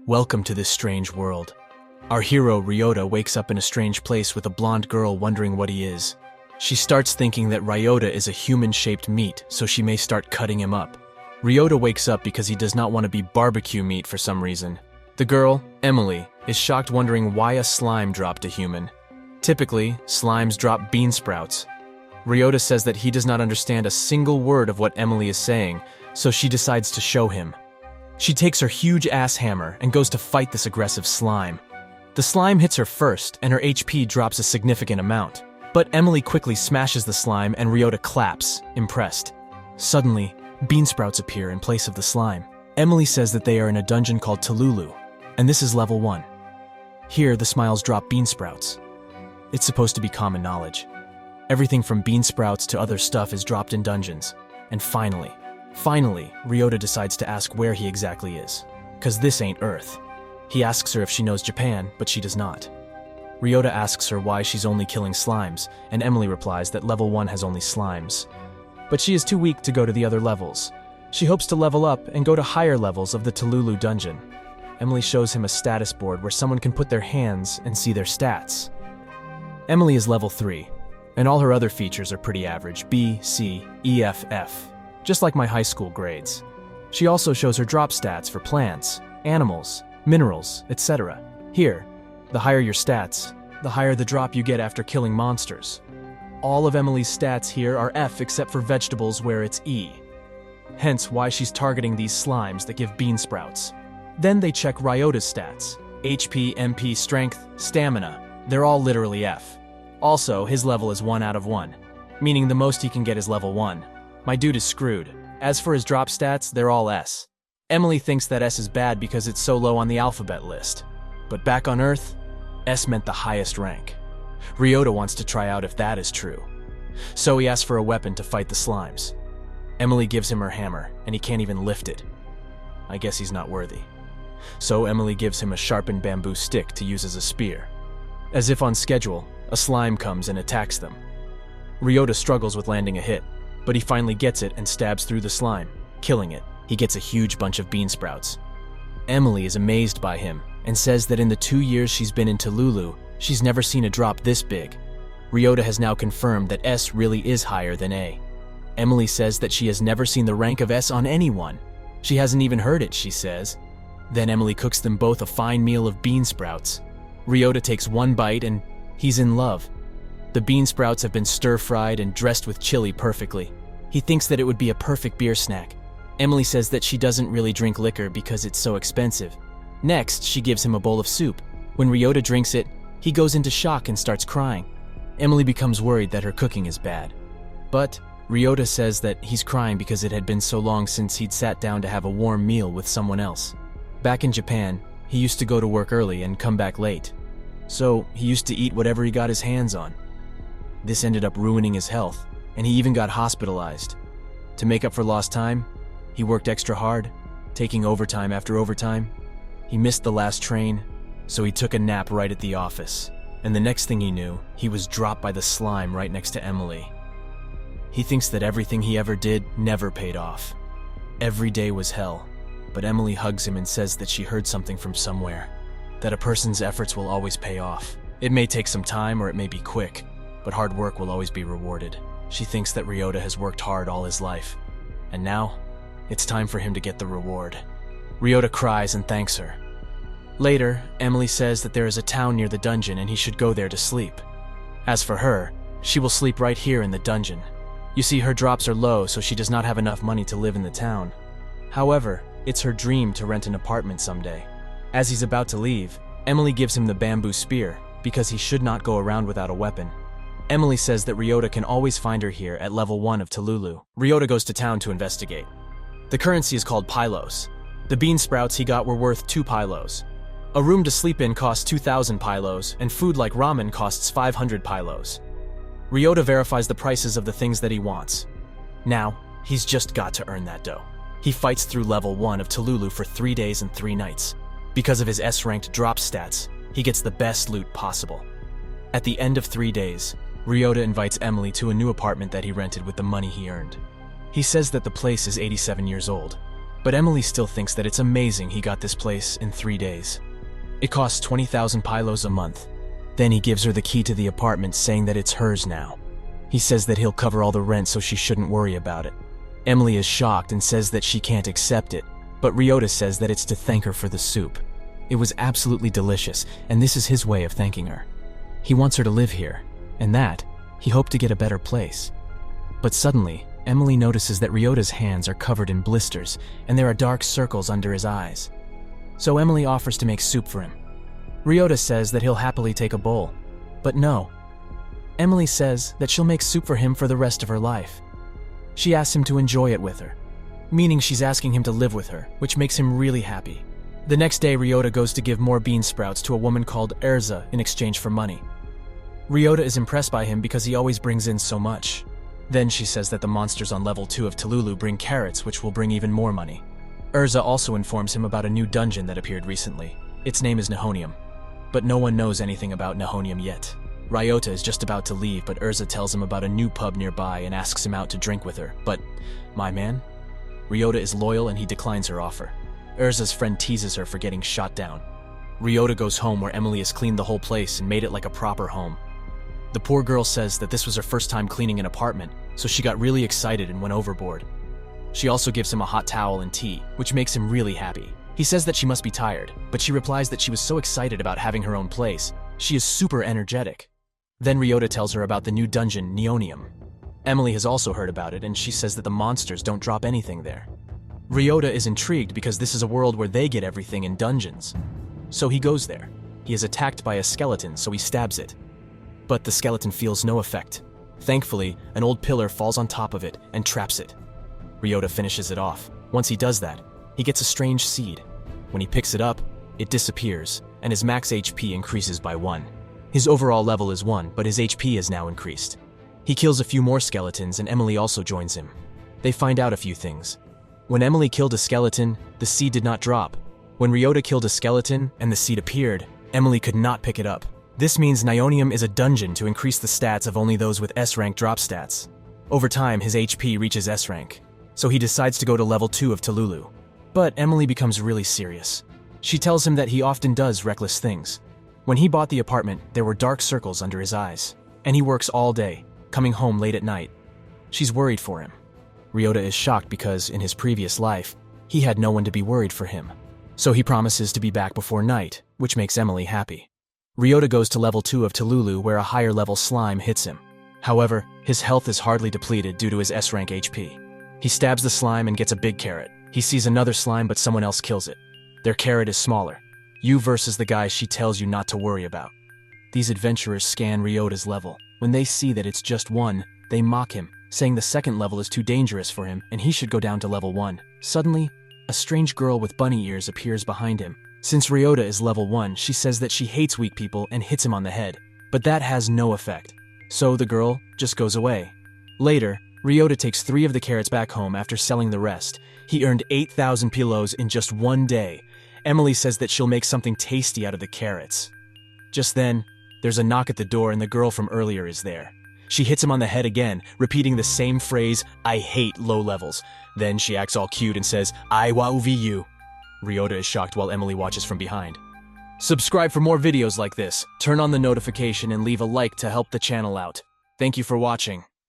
Welcome to this strange world. Our hero, Ryouta, wakes up in a strange place with a blonde girl wondering what he is. She starts thinking that Ryouta is a human-shaped meat, so she may start cutting him up. Ryouta wakes up because he does not want to be barbecue meat for some reason. The girl, Emily, is shocked wondering why a slime dropped a human. Typically, slimes drop bean sprouts. Ryouta says that he does not understand a single word of what Emily is saying, so she decides to show him. She takes her huge ass hammer and goes to fight this aggressive slime. The slime hits her first, and her HP drops a significant amount. But Emily quickly smashes the slime and Ryouta claps, impressed. Suddenly, bean sprouts appear in place of the slime. Emily says that they are in a dungeon called Tululu, and this is level 1. Here, the smiles drop bean sprouts. It's supposed to be common knowledge. Everything from bean sprouts to other stuff is dropped in dungeons. And finally, Ryouta decides to ask where he exactly is. 'Cause this ain't Earth. He asks her if she knows Japan, but she does not. Ryouta asks her why she's only killing slimes, and Emily replies that level 1 has only slimes. But she is too weak to go to the other levels. She hopes to level up and go to higher levels of the Tululu dungeon. Emily shows him a status board where someone can put their hands and see their stats. Emily is level 3, and all her other features are pretty average, B, C, E, F, F, just like my high school grades. She also shows her drop stats for plants, animals, minerals, etc. Here, the higher your stats, the higher the drop you get after killing monsters. All of Emily's stats here are F except for vegetables where it's E. Hence why she's targeting these slimes that give bean sprouts. Then they check Ryouta's stats. HP, MP, strength, stamina. They're all literally F. Also, his level is 1 out of 1, meaning the most he can get is level 1. My dude is screwed. As for his drop stats, they're all S. Emily thinks that S is bad because it's so low on the alphabet list. But back on Earth, S meant the highest rank. Ryouta wants to try out if that is true. So he asks for a weapon to fight the slimes. Emily gives him her hammer, and he can't even lift it. I guess he's not worthy. So Emily gives him a sharpened bamboo stick to use as a spear. As if on schedule, a slime comes and attacks them. Ryouta struggles with landing a hit, but he finally gets it and stabs through the slime, killing it. He gets a huge bunch of bean sprouts. Emily is amazed by him and says that in the 2 years she's been in Tululu, she's never seen a drop this big. Ryouta has now confirmed that S really is higher than A. Emily says that she has never seen the rank of S on anyone. She hasn't even heard it, she says. Then Emily cooks them both a fine meal of bean sprouts. Ryouta takes one bite and he's in love. The bean sprouts have been stir-fried and dressed with chili perfectly. He thinks that it would be a perfect beer snack. Emily says that she doesn't really drink liquor because it's so expensive. Next, she gives him a bowl of soup. When Ryouta drinks it, he goes into shock and starts crying. Emily becomes worried that her cooking is bad. But Ryouta says that he's crying because it had been so long since he'd sat down to have a warm meal with someone else. Back in Japan, he used to go to work early and come back late. So he used to eat whatever he got his hands on. This ended up ruining his health, and he even got hospitalized. To make up for lost time, he worked extra hard, taking overtime after overtime. He missed the last train, so he took a nap right at the office. And the next thing he knew, he was dropped by the slime right next to Emily. He thinks that everything he ever did never paid off. Every day was hell, but Emily hugs him and says that she heard something from somewhere, that a person's efforts will always pay off. It may take some time or it may be quick, but hard work will always be rewarded. She thinks that Ryouta has worked hard all his life, and now, it's time for him to get the reward. Ryouta cries and thanks her. Later, Emily says that there is a town near the dungeon and he should go there to sleep. As for her, she will sleep right here in the dungeon. You see, her drops are low, so she does not have enough money to live in the town. However, it's her dream to rent an apartment someday. As he's about to leave, Emily gives him the bamboo spear because he should not go around without a weapon. Emily says that Ryouta can always find her here at level 1 of Tululu. Ryouta goes to town to investigate. The currency is called pylos. The bean sprouts he got were worth 2 pylos. A room to sleep in costs 2,000 pylos, and food like ramen costs 500 pylos. Ryouta verifies the prices of the things that he wants. Now, he's just got to earn that dough. He fights through level 1 of Tululu for 3 days and 3 nights. Because of his S-ranked drop stats, he gets the best loot possible. At the end of 3 days, Ryouta invites Emily to a new apartment that he rented with the money he earned. He says that the place is 87 years old, But Emily still thinks that it's amazing he got this place in 3 days. It costs 20,000 pylos a month. Then he gives her the key to the apartment, saying that it's hers now. He says that he'll cover all the rent so she shouldn't worry about it. Emily is shocked and says that she can't accept it, but Ryouta says that it's to thank her for the soup. It was absolutely delicious, and this is his way of thanking her. He wants her to live here, and that, he hoped to get a better place. But suddenly, Emily notices that Ryota's hands are covered in blisters, and there are dark circles under his eyes. So Emily offers to make soup for him. Ryouta says that he'll happily take a bowl, but no. Emily says that she'll make soup for him for the rest of her life. She asks him to enjoy it with her, meaning she's asking him to live with her, which makes him really happy. The next day, Ryouta goes to give more bean sprouts to a woman called Erza in exchange for money. Ryouta is impressed by him because he always brings in so much. Then she says that the monsters on level 2 of Tululu bring carrots, which will bring even more money. Erza also informs him about a new dungeon that appeared recently. Its name is Nihonium. But no one knows anything about Nihonium yet. Ryouta is just about to leave, but Erza tells him about a new pub nearby and asks him out to drink with her. But, my man? Ryouta is loyal and he declines her offer. Erza's friend teases her for getting shot down. Ryouta goes home where Emily has cleaned the whole place and made it like a proper home. The poor girl says that this was her first time cleaning an apartment, so she got really excited and went overboard. She also gives him a hot towel and tea, which makes him really happy. He says that she must be tired, but she replies that she was so excited about having her own place. She is super energetic. Then Ryouta tells her about the new dungeon, Nihonium. Emily has also heard about it, and she says that the monsters don't drop anything there. Ryouta is intrigued because this is a world where they get everything in dungeons. So he goes there. He is attacked by a skeleton, so he stabs it. But the skeleton feels no effect. Thankfully, an old pillar falls on top of it and traps it. Ryouta finishes it off. Once he does that, he gets a strange seed. When he picks it up, it disappears, and his max HP increases by 1. His overall level is 1, but his HP is now increased. He kills a few more skeletons, and Emily also joins him. They find out a few things. When Emily killed a skeleton, the seed did not drop. When Ryouta killed a skeleton and the seed appeared, Emily could not pick it up. This means Nihonium is a dungeon to increase the stats of only those with S-rank drop stats. Over time, his HP reaches S-rank, so he decides to go to level 2 of Tululu. But Emily becomes really serious. She tells him that he often does reckless things. When he bought the apartment, there were dark circles under his eyes, and he works all day, coming home late at night. She's worried for him. Ryouta is shocked because, in his previous life, he had no one to be worried for him. So he promises to be back before night, which makes Emily happy. Ryouta goes to level 2 of Tululu where a higher level slime hits him. However, his health is hardly depleted due to his S-rank HP. He stabs the slime and gets a big carrot. He sees another slime but someone else kills it. Their carrot is smaller. You versus the guy she tells you not to worry about. These adventurers scan Ryouta's level. When they see that it's just 1, they mock him, saying the second level is too dangerous for him and he should go down to level 1. Suddenly, a strange girl with bunny ears appears behind him. Since Ryouta is level 1, she says that she hates weak people and hits him on the head. But that has no effect. So the girl just goes away. Later, Ryouta takes 3 of the carrots back home after selling the rest. He earned 8,000 pylos in just 1 day. Emily says that she'll make something tasty out of the carrots. Just then, there's a knock at the door and the girl from earlier is there. She hits him on the head again, repeating the same phrase, "I hate low levels." Then she acts all cute and says, "I wauvi you." Ryouta is shocked while Emily watches from behind. Subscribe for more videos like this, turn on the notification and leave a like to help the channel out. Thank you for watching.